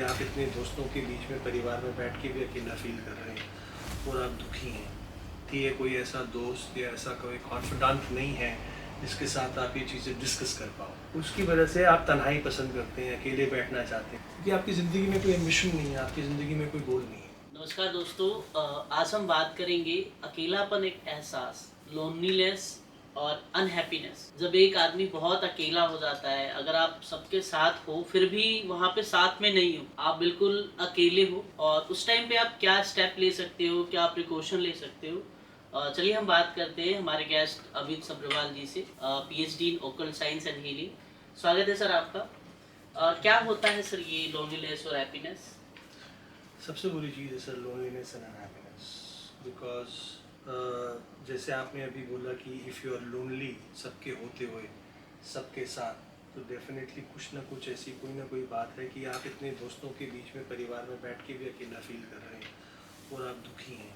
आप इतने दोस्तों के बीच में परिवार में बैठ के भी अकेला फील कर रहे हैं और आप दुखी हैं कि ये कोई ऐसा दोस्त या ऐसा कोई कॉन्फिडेंट नहीं है जिसके साथ आप ये चीज़ें डिस्कस कर पाओ। उसकी वजह से आप तन्हाई पसंद करते हैं, अकेले बैठना चाहते हैं क्योंकि आपकी ज़िंदगी में कोई एम्बिशन नहीं है, आपकी ज़िंदगी में कोई गोल नहीं है। नमस्कार दोस्तों, आज हम बात करेंगे अकेलापन एक एहसास, लोनलीनेस और अनहैप्पीनेस। जब एक आदमी बहुत अकेला हो जाता है, अगर आप सबके साथ हो फिर भी वहाँ पे साथ में नहीं हो, आप बिल्कुल अकेले हो, और उस टाइम पे आप क्या स्टेप ले सकते हो, क्या प्रिकॉशन ले सकते हो। चलिए हम बात करते हैं हमारे गेस्ट अमित सब्रवाल जी से, PhD in occult science and healing. स्वागत है सर आपका। क्या होता है सर ये लोनलीनेस और हैप्पीनेस? सबसे बुरी चीज़ है sir loneliness and unhappiness, because जैसे आपने अभी बोला कि इफ़ यू आर लोनली सबके होते हुए सबके साथ, तो डेफिनेटली कुछ ना कुछ ऐसी कोई ना कोई बात है कि आप इतने दोस्तों के बीच में परिवार में बैठ के भी अकेला फील कर रहे हैं और आप दुखी हैं।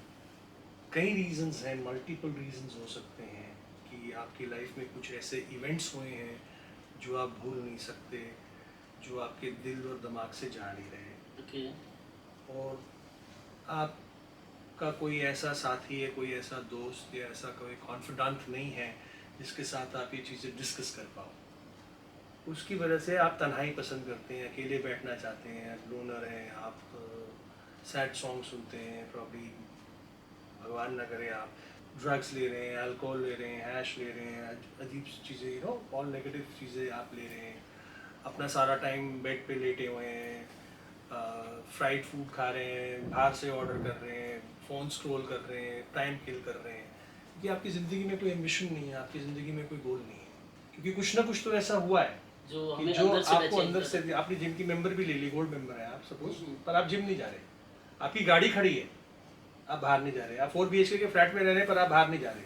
कई रीजंस हैं, मल्टीपल रीजंस हो सकते हैं कि आपकी लाइफ में कुछ ऐसे इवेंट्स हुए हैं जो आप भूल नहीं सकते, जो आपके दिल और दिमाग से जा नहीं रहे। ओके। और आपका कोई ऐसा साथी है, कोई ऐसा दोस्त या ऐसा कोई कॉन्फिडेंट नहीं है जिसके साथ आप ये चीज़ें डिस्कस कर पाओ। उसकी वजह से आप तन्हाई पसंद करते हैं, अकेले बैठना चाहते हैं, लोनर हैं आप, सैड सॉन्ग सुनते हैं, प्रॉब्ली भगवान ना करे आप ड्रग्स ले रहे हैं, अल्कोहल ले रहे हैं, हैश ले रहे हैं, अजीब चीज़ें, यू नो, ऑल नेगेटिव चीज़ें आप ले रहे हैं, अपना सारा टाइम बेड पे लेटे हुए हैं, फ्राइड फूड खा रहे हैं, बाहर से ऑर्डर कर रहे हैं, फ़ोन स्क्रॉल कर रहे हैं, टाइम किल कर रहे हैं क्योंकि आपकी ज़िंदगी में कोई एम्बिशन नहीं है, आपकी ज़िंदगी में कोई गोल नहीं है। क्योंकि कुछ ना कुछ तो ऐसा हुआ है जो कि हमें जो आपको चाहिए अंदर से, आपने जिम की मेंबर भी ले ली, गोल्ड मेंबर है आप सपोज, पर आप जिम नहीं जा रहे, आपकी गाड़ी खड़ी है, आप बाहर नहीं जा रहे, आप 4 BHK के फ्लैट में रह रहे हैं पर आप बाहर नहीं जा रहे,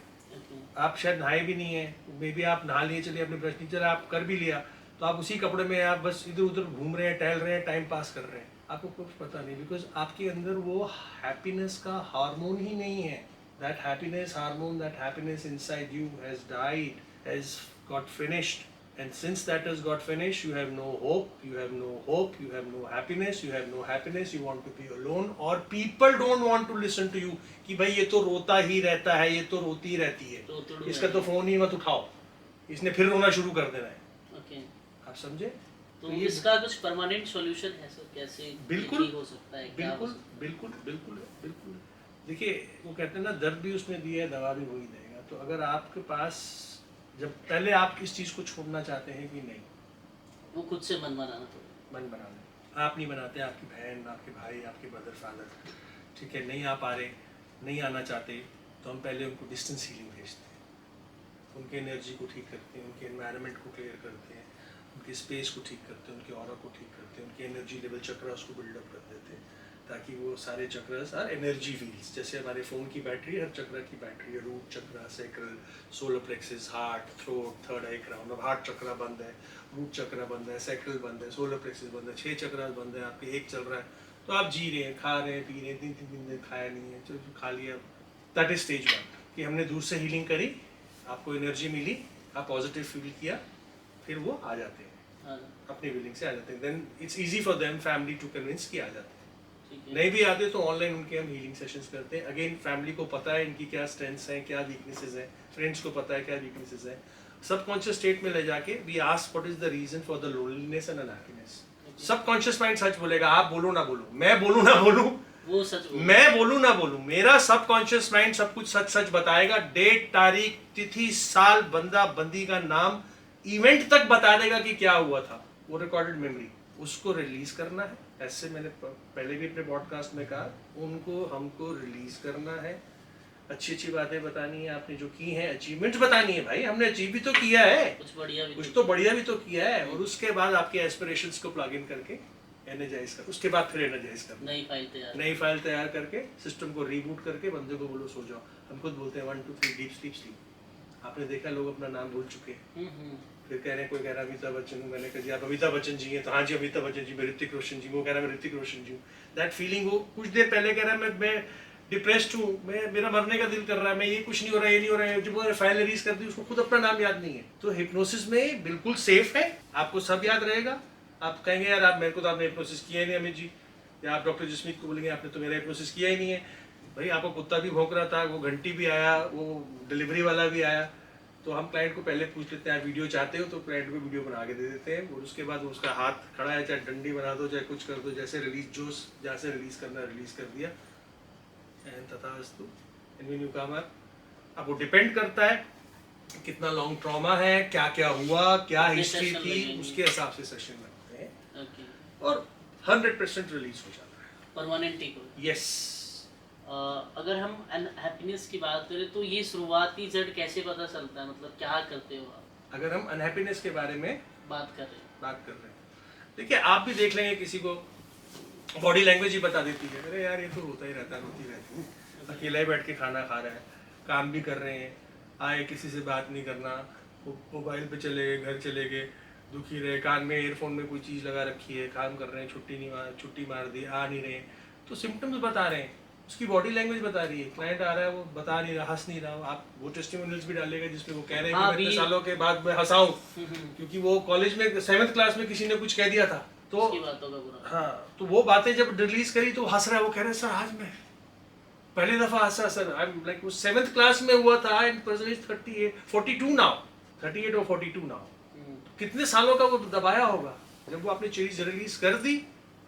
आप शायद नहाए भी नहीं है, मे बी आप नहा लिए चलिए, अपने ब्रश नहीं चला, आप कर भी लिया तो आप उसी कपड़े में आप बस इधर उधर घूम रहे हैं, टहल रहे हैं, टाइम पास कर रहे हैं, आपको कुछ पता नहीं, बिकॉज आपके अंदर वो हैप्पीनेस का हार्मोन ही नहीं है। That happiness hormone, that happiness inside you has died, has got finished, and since that has got finished, you have no hope, you have no hope, you have no happiness, you have no happiness, you want to be alone, or people don't want to listen to you कि भाई ये तो रोता ही रहता है, ये तो रोती ही रहती है, इसका तो फोन ही मत उठाओ, इसने फिर रोना शुरू कर देना है। ओके, आप समझे? तो इसका कुछ परमानेंट सॉल्यूशन है सर? कैसे बिल्कुल ठीक हो सकता है? बिल्कुल बिल्कुल बिल्कुल बिल्कुल। देखिए वो कहते हैं ना, दर्द भी उसने दिया है, दवा भी वही देगा। तो अगर आपके पास, जब पहले आप इस चीज़ को छोड़ना चाहते हैं कि नहीं, वो खुद से मन बनाना, तो मन बनाना आप नहीं बनाते, आपकी बहन, आपके भाई, आपके मदर फादर, ठीक है, नहीं आ पा रहे, नहीं आना चाहते, तो हम पहले उनको डिस्टेंस हीलिंग भेजते हैं, उनके एनर्जी को ठीक करते हैं, उनके एनवायरनमेंट को क्लियर करते हैं, उनकी स्पेस को ठीक करते हैं, उनके ऑरा को ठीक करते हैं, उनके एनर्जी लेवल चक्रास को बिल्डअप कर देते हैं, ताकि वो सारे चक्रास आर एनर्जी व्हील्स, जैसे हमारे फ़ोन की बैटरी, हर चक्र की बैटरी है, root chakra, sacral, solar plexus, heart, throat, third eye crown. अब हार्ट चक्र बंद है, रूट चक्र बंद है, सैक्रल बंद है, सोलर प्लेक्सिस बंद है, 6 चक्र बंद है, आपके एक चल रहा है, तो आप जी रहे हैं, खा रहे हैं, पी रहे हैं, 3 दिन खाया नहीं है, चलो खा लिया। दैट इज स्टेज 1 कि हमने दूर से हीलिंग करी, आपको एनर्जी मिली, आप पॉजिटिव फील किया, फिर वो आ जाते हैं, अपनी विलिंग से आ जाते हैं। Then it's easy for them, family to convince कि आ जाते हैं। नहीं भी आते तो ऑनलाइन उनके हम हीलिंग सेशंस करते हैं। अगेन फैमिली को पता है इनकी क्या स्ट्रेंथ्स हैं, क्या वीकनेसेस हैं, फ्रेंड्स को पता है क्या वीकनेसेस हैं, सबकॉन्शियस स्टेट में ले जाके we ask what is the reason for the loneliness and unhappiness. Subconscious mind सच बोलेगा, आप बोलो ना बोलो, मैं बोलूं ना बोलूं, वो सच मैं बोलूं ना बोलूं, मेरा सबकॉन्शियस माइंड सब कुछ सच सच बताएगा। डेट, तारीख, तिथि, साल, बंदा बंदी का नाम, इवेंट तक बता देगा कि क्या हुआ था, वो रिकॉर्डेड मेमोरी, उसको रिलीज करना है। ऐसे मैंने पहले भी अपने पॉडकास्ट में कहा, उनको हमको रिलीज करना है, अच्छी अच्छी बातें बतानी है, आपने जो की हैं अचीवमेंट्स बतानी है, भाई हमने अचीव भी तो किया है, कुछ तो बढ़िया भी तो किया है, और उसके बाद आपके एस्पिरेशंस को प्लग इन करके एनर्जाइज कर, उसके बाद फिर एनर्जाइज कर, नई फाइल तैयार करके सिस्टम को रीबूट करके बंदे को बोलो सो जाओ। हम खुद बोलते हैं 1 2 3 डीप स्लीप स्लीप। आपने देखा लोग अपना नाम भूल चुके हैं, फिर कह रहे हैं, कोई कह रहा है अमिताभ बच्चन हूँ, मैंने कहा जी आप अमिताभ बच्चन जी हैं, तो हाँ जी अमिताभ बच्चन जी, मैं ऋतिक रोशन जी, वो कह रहा है मैं ऋतिक रोशन जी हूँ। दैट फीलिंग, वो कुछ देर पहले कह रहा है मैं डिप्रेस्ड हूँ, मेरा मरने का दिल कर रहा है, मैं ये कुछ नहीं हो रहा है, ये नहीं हो रहा है, जब वो फाइल रिलीज कर दी उसको खुद अपना नाम याद नहीं है। तो हिप्नोसिस में बिल्कुल सेफ है, आपको सब याद रहेगा, आप कहेंगे यार आप मेरे को तो आपने हिप्नोसिस किया ही नहीं अमित जी, या आप डॉक्टर जसमीत को बोलेंगे आपने तो मेरा हिप्नोसिस किया ही नहीं है। भाई आपको कुत्ता भी भौंक रहा था, वो घंटी भी आया, वो डिलीवरी वाला भी आया, तो हम क्लाइंट को पहले पूछ लेते हैं आप वीडियो चाहते हो, तो क्लाइंट को वीडियो बना के दे देते हैं, और उसके बाद उसका हाथ खड़ा है, चाहे डंडी बना दो चाहे कुछ कर दो, जैसे रिलीज जोश जहाँ से रिलीज करना रिलीज कर दिया, एंड तथास्तु and when you come up. अब वो डिपेंड करता है कि कितना लॉन्ग ट्रॉमा है, क्या क्या हुआ, क्या हिस्ट्री session थी, लगेंगे। उसके हिसाब से सेशन लगते हैं ओके, और 100% रिलीज हो जाता है। परमानेंट ठीक हो। यस। अगर हम अनहैप्पीनेस की बात करें तो ये शुरुआती जड़ कैसे पता चलता है, मतलब क्या करते हो आप? अगर हम अनहैप्पीनेस के बारे में बात कर रहे हैं। बात कर रहे हैं, देखिए आप भी देख लेंगे किसी को बॉडी लैंग्वेज ही बता देती है, अरे यार ये तो होता ही रहता है, रोती रहती है, अकेला ही बैठ के खाना खा रहा है, काम भी कर रहे हैं, आए किसी से बात नहीं करना, मोबाइल पे चले गए, घर चले गए, दुखी रहे, कान में ईयरफोन में कोई चीज़ लगा रखी है, काम कर रहे हैं, छुट्टी मार दी, आ नहीं रहे, तो सिम्टम्स बता रहे हैं, उसकी बॉडी लैंग्वेज बता रही है। क्लाइंट आ रहा है वो बता नहीं रहा, हंस नहीं रहा, आप वो टेस्टिमोनियल्स भी डालेगा जिसमें वो कह रहे हैं हाँ, कि मैं इतने भी- सालों के बाद मैं हंसाऊं, क्योंकि वो कॉलेज में 7th क्लास में किसी ने कुछ कह दिया था, तो उसकी बातों का बुरा। हाँ, तो वो बातें जब रिलीज करी तो हंस रहा है, वो कह रहे हैं सर आज मैं पहली दफा हंसा सर, आई एम लाइक वो 7th क्लास में हुआ था एंड पर्सन इज 42 नाउ, 38 और 42 नाउ। कितने सालों का वो दबाया होगा, जब वो अपनी चीज रिलीज कर दी,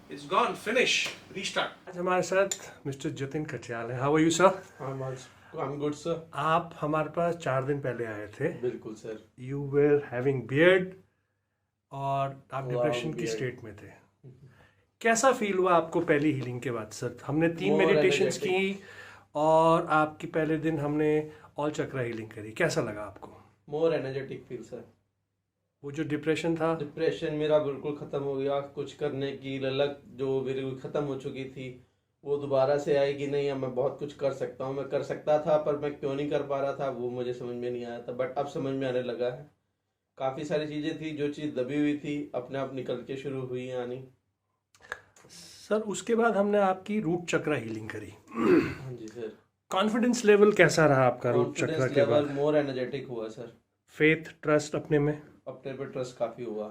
इट्स गॉन, फिनिश, रीस्टार्ट। आज हमारे साथ मिस्टर जतिन कटियाल है। How are you sir? I am good sir. आप हमारे पास 4 दिन पहले आए थे। बिल्कुल sir. You were having beard और आप डिप्रेशन की beard. स्टेट में थे। कैसा फील हुआ आपको पहली हीलिंग के बाद सर? हमने 3 More मेडिटेशंस energetic. की और आपकी पहले दिन हमने ऑल चक्रा हीलिंग करी, कैसा लगा आपको? More energetic feel sir. वो जो डिप्रेशन था डिप्रेशन मेरा बिल्कुल ख़त्म हो गया, कुछ करने की ललक जो मेरी ख़त्म हो चुकी थी वो दोबारा से आई कि नहीं अब मैं बहुत कुछ कर सकता हूँ, मैं कर सकता था पर मैं क्यों नहीं कर पा रहा था वो मुझे समझ में नहीं आया था, बट अब समझ में आने लगा है। काफ़ी सारी चीज़ें थी जो चीज़ दबी हुई थी अपने आप निकल के शुरू हुई आनी। सर। उसके बाद हमने आपकी रूट चक्रा हीलिंग करी। हाँ जी सर। कॉन्फिडेंस लेवल कैसा रहा आपका रूट चक्रा कॉन्फिडेंस के बाद? लेवल मोर एनर्जेटिक हुआ सर। फेथ, ट्रस्ट अपने में? अपने पे ट्रस्ट काफ़ी हुआ।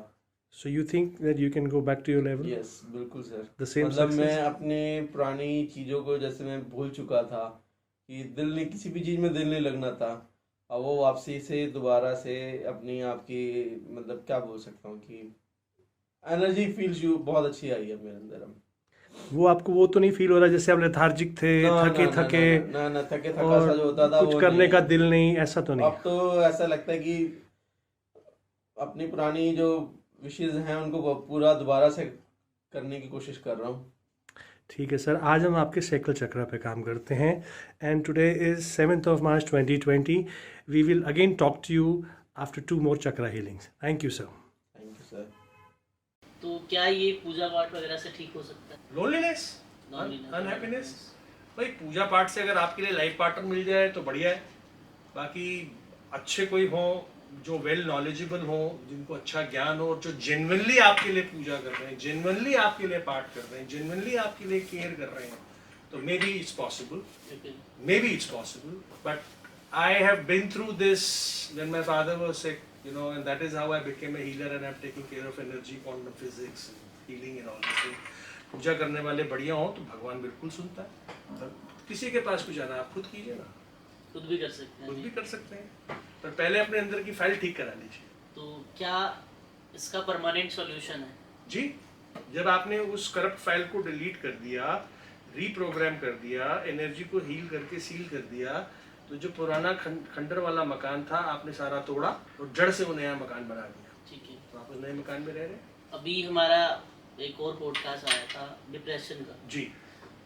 So you think that you can go back to your level? Yes बिल्कुल सर। द सेम मतलब मैं सक्सेस? अपने पुरानी चीज़ों को जैसे मैं भूल चुका था कि दिल नहीं, किसी भी चीज़ में दिल नहीं लगना था, अब वो वापसी से दोबारा से अपनी आपकी मतलब क्या बोल सकता हूँ कि एनर्जी फील्स यू बहुत अच्छी आई है मेरे अंदर अब। वो आपको वो तो नहीं फील हो रहा जैसे आप लेथार्जिक थे, थके थके ना थके थका और सा जो होता था कुछ वो करने नहीं का है। दिल नहीं, ऐसा तो नहीं? अब तो ऐसा लगता है कि अपनी पुरानी जो विशेज़ हैं उनको पूरा दोबारा से करने की कोशिश कर रहा हूँ। ठीक है सर, आज हम आपके सैकल चक्रा पे काम करते हैं and today is 7th of March 2020। We will again talk to you after 2 more chakra healings. Thank you sir. Thank you sir. तो क्या ये पूजा पाठ वगैरह से ठीक हो सकता है? लोनलीनेस, Loneliness, अनहैप्पीनेस, भाई पूजा पाठ से अगर आपके लिए लाइफ पार्टनर मिल जाए तो बढ़िया है। बाकी अच्छे कोई हो जो वेल नॉलेजेबल हो, जिनको अच्छा ज्ञान हो और जो जेन्युइनली आपके लिए पूजा कर रहे हैं, जेन्युइनली आपके लिए पाठ कर रहे हैं, जेन्युइनली आपके लिए केयर कर रहे हैं, तो may be it's possible, maybe it's possible, but I have been through this when my father was sick, you know, and that is how I became a healer and I'm taking care of energy, quantum physics, healing and all this thing. पूजा करने वाले बढ़िया हो तो भगवान बिल्कुल सुनता है। तो किसी के पास कुछ जाना, आप खुद कीजिए ना, खुद भी कर सकते खुद हैं। भी कर सकते हैं, पर पहले अपने अंदर की फाइल ठीक करा लीजिए। तो क्या इसका परमानेंट सॉल्यूशन है? जी, जब आपने उस करप्ट फाइल को डिलीट कर दिया, रीप्रोग्राम कर दिया, एनर्जी को हील करके सील कर दिया, तो जो पुराना खंडर वाला मकान था आपने सारा तोड़ा और जड़ से वो नया मकान बना दिया। ठीक है। तो आप उस नए मकान में रह रहे हैं। अभी हमारा एक और पॉडकास्ट आया था डिप्रेशन का, जी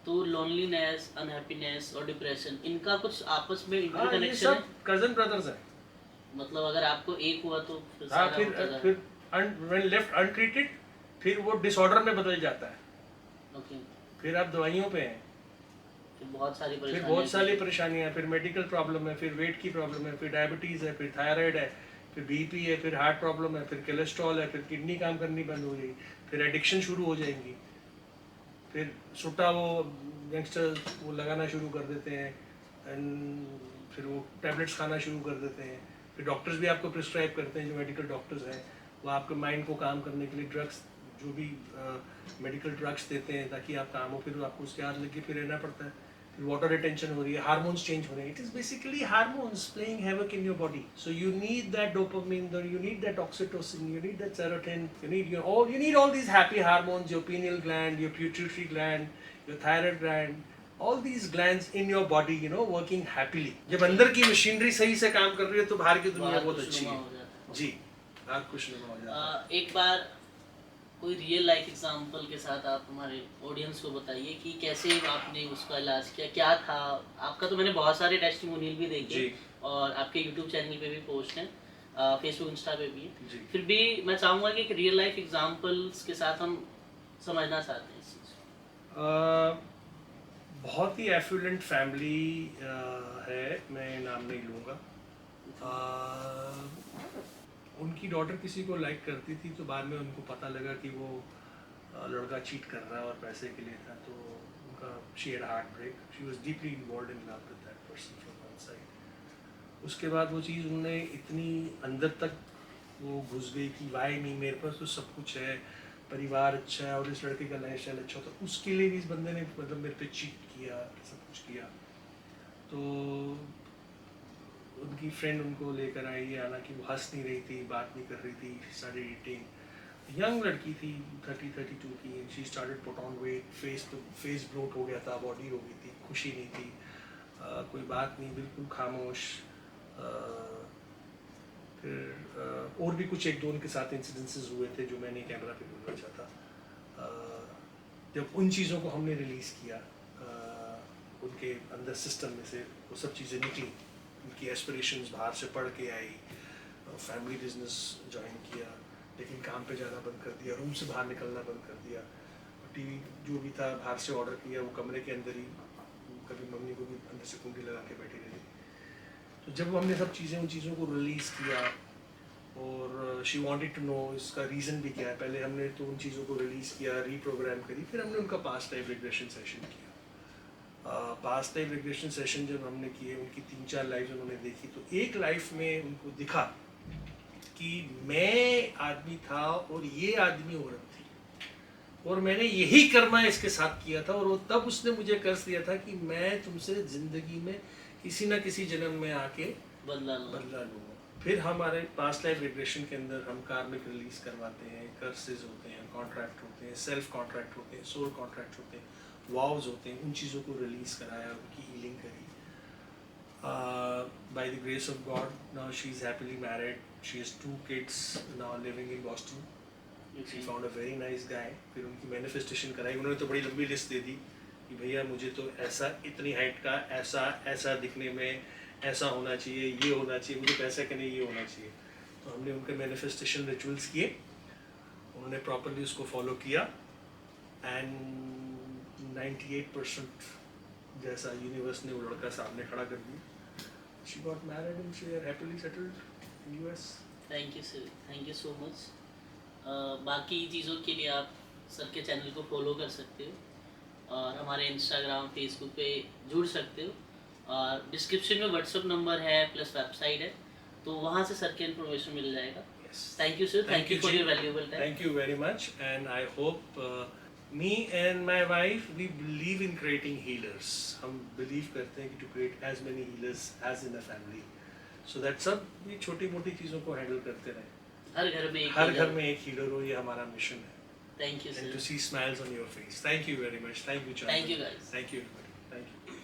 तो लोनलीनेस, अनहैप्पीनेस और डिप्रेशन, इनका कुछ आपस में हाँ, ये इंटरकनेक्शन है? सब कजन ब्रदर्स हैं। मतलब अगर आपको एक हुआ तो फिर हाँ, सारा होता जाए। फिर व्हेन लेफ्ट अनट्रीटेड फिर वो डिसऑर्डर में बदल जाता है, ओके, फिर आप दवाइयों पे हैं, फिर बहुत सारी फिर परेशानियां बहुत सारी परेशानियां हैं, फिर मेडिकल प्रॉब्लम है, फिर वेट की प्रॉब्लम है, फिर डायबिटीज़ है, फिर थायराइड है, फिर बीपी है, फिर हार्ट प्रॉब्लम है, फिर कोलेस्ट्रॉल है, फिर किडनी काम करनी बंद हो जाएगी, फिर एडिक्शन शुरू हो जाएंगी, फिर सुट्टा वो यंगस्टर वो लगाना शुरू कर देते हैं एंड फिर वो टैबलेट्स खाना शुरू कर देते हैं, फिर डॉक्टर्स भी आपको प्रिस्क्राइब करते हैं, जो मेडिकल डॉक्टर्स हैं वो आपके माइंड को काम करने के लिए ड्रग्स जो भी मेडिकल ड्रग्स देते हैं ताकि आप काम हो, फिर आपको उसके हाथ लगे फिर रहना पड़ता है, फिर वाटर रिटेंशन हो रही है, हार्मोन्स चेंज हो रहे हैं. It is basically hormones playing havoc in your body. So you need that dopamine, you need that oxytocin, you need that serotonin, you need all these happy hormones, your pineal gland, your pituitary gland, your thyroid gland, all these glands in your body, working happily. जब अंदर की machinery सही से काम कर रही है तो बाहर की दुनिया बहुत अच्छी है. जी, बाहर खुशनुमा हो जाता है. एक बार कोई रियल लाइफ एग्जांपल के साथ आप हमारे ऑडियंस को बताइए कि कैसे आपने उसका इलाज किया, क्या था आपका. तो मैंने बहुत सारे टेस्टिमोनियल भी देखे जी. और आपके यूट्यूब चैनल पे भी पोस्ट हैं, फेसबुक इंस्टा पे भी है. जी. फिर भी मैं चाहूँगा कि एक रियल लाइफ एग्जांपल्स के साथ हम समझना चाहते हैं इस चीज़ को. बहुत ही एफ्लुएंट फैमिली है, मैं नाम नहीं लूँगा. उनकी डॉटर किसी को लाइक करती थी, तो बाद में उनको पता लगा कि वो लड़का चीट कर रहा है और पैसे के लिए था, तो उनका she had heart break. She was deeply involved in love with that person from one side. उसके बाद वो चीज़ उन्हें इतनी अंदर तक वो घुस गई कि वाई मी, मेरे पास तो सब कुछ है, परिवार अच्छा है और इस लड़के का लाइफ स्टाइल अच्छा होता, उसके लिए भी इस बंदे ने मतलब मेरे पे चीट किया, सब कुछ किया. तो उनकी फ्रेंड उनको लेकर आई है, हालांकि वो हंस नहीं रही थी, बात नहीं कर रही थी. Started eating. यंग लड़की थी, 30-32 की. She started put on weight. Face bloat हो गया था, बॉडी हो गई थी, खुशी नहीं थी, कोई बात नहीं, बिल्कुल खामोश. फिर और भी कुछ एक दो उनके साथ इंसिडेंसेस हुए थे जो मैं नहीं कैमरा पे बोलना चाहता. जब उन चीज़ों को हमने रिलीज़ किया उनके अंदर सिस्टम में से, वो सब चीज़ें निकली. उनकी एस्पिरेशंस बाहर से पढ़ के आई, फैमिली बिजनेस ज्वाइन किया, लेकिन काम पे जाना बंद कर दिया, रूम से बाहर निकलना बंद कर दिया. टीवी जो भी था बाहर से ऑर्डर किया, वो कमरे के अंदर ही, कभी मम्मी को भी अंदर से कुंडी लगा के बैठी रही. तो जब हमने सब चीज़ें उन चीज़ों को रिलीज़ किया और शी वांटेड टू नो इसका रीज़न भी क्या है, पहले हमने तो उन चीज़ों को रिलीज़ किया, रीप्रोग्राम करी, फिर हमने उनका पास्ट लाइफ रिग्रेशन सेशन किया. पास्ट लाइफ रिग्रेशन सेशन जब हमने किए, उनकी 3-4 लाइफ उन्होंने देखी, तो एक लाइफ में उनको दिखा कि मैं आदमी था और ये आदमी औरत थी, और मैंने यही कर्मा इसके साथ किया था, और वो तब उसने मुझे कर्ज दिया था कि मैं तुमसे ज़िंदगी में किसी ना किसी जन्म में आके बदला लूँगा. फिर हमारे पास्ट लाइफ रिग्रेशन के अंदर हम कार्मिक रिलीज करवाते हैं, कर्सेज होते हैं, कॉन्ट्रैक्ट होते हैं, सेल्फ कॉन्ट्रैक्ट होते हैं, सोल कॉन्ट्रैक्ट होते हैं, वाव्स होते हैं. उन चीज़ों को रिलीज़ कराया, उनकी हीलिंग करी. By the grace of God now she is happily married. She has 2 kids now living in Boston. She found a very nice guy. फिर उनकी मैनिफेस्टेशन कराई. उन्होंने तो बड़ी लंबी लिस्ट दे दी कि भैया मुझे तो ऐसा, इतनी हाइट का, ऐसा दिखने में, ऐसा होना चाहिए, ये होना चाहिए, मुझे पैसा के नहीं ये होना चाहिए. तो हमने उनके मैनिफेस्टेशन रिचुअल्स किए, उन्होंने प्रॉपरली उसको फॉलो किया, एंड 98% जैसा यूनिवर्स ने वो लड़का सामने खड़ा कर दिया. She got married and she are happily settled in US. Thank you sir, thank you so much. बाकी चीज़ों के लिए आप सर के चैनल को फॉलो कर सकते हो और हमारे इंस्टाग्राम फेसबुक पे जुड़ सकते हो, और डिस्क्रिप्शन में व्हाट्सअप नंबर है प्लस वेबसाइट है, तो वहाँ से सर के इन्फॉर्मेशन मिल जाएगा. Thank you sir, thank you for your valuable time. Thank you very much, and I hope me and my wife we believe in creating healers. हम believe करते हैं कि to create as many healers as in a family. So that सब ये छोटी मोटी चीज़ों को हैंडल करते रहे. हर घर में एक हीलर हो, ये हमारा मिशन है. Thank you And sir. to see smiles on your face. Thank you very much. Thank you, Chandra. Thank you, guys. Thank you, everybody. Thank you.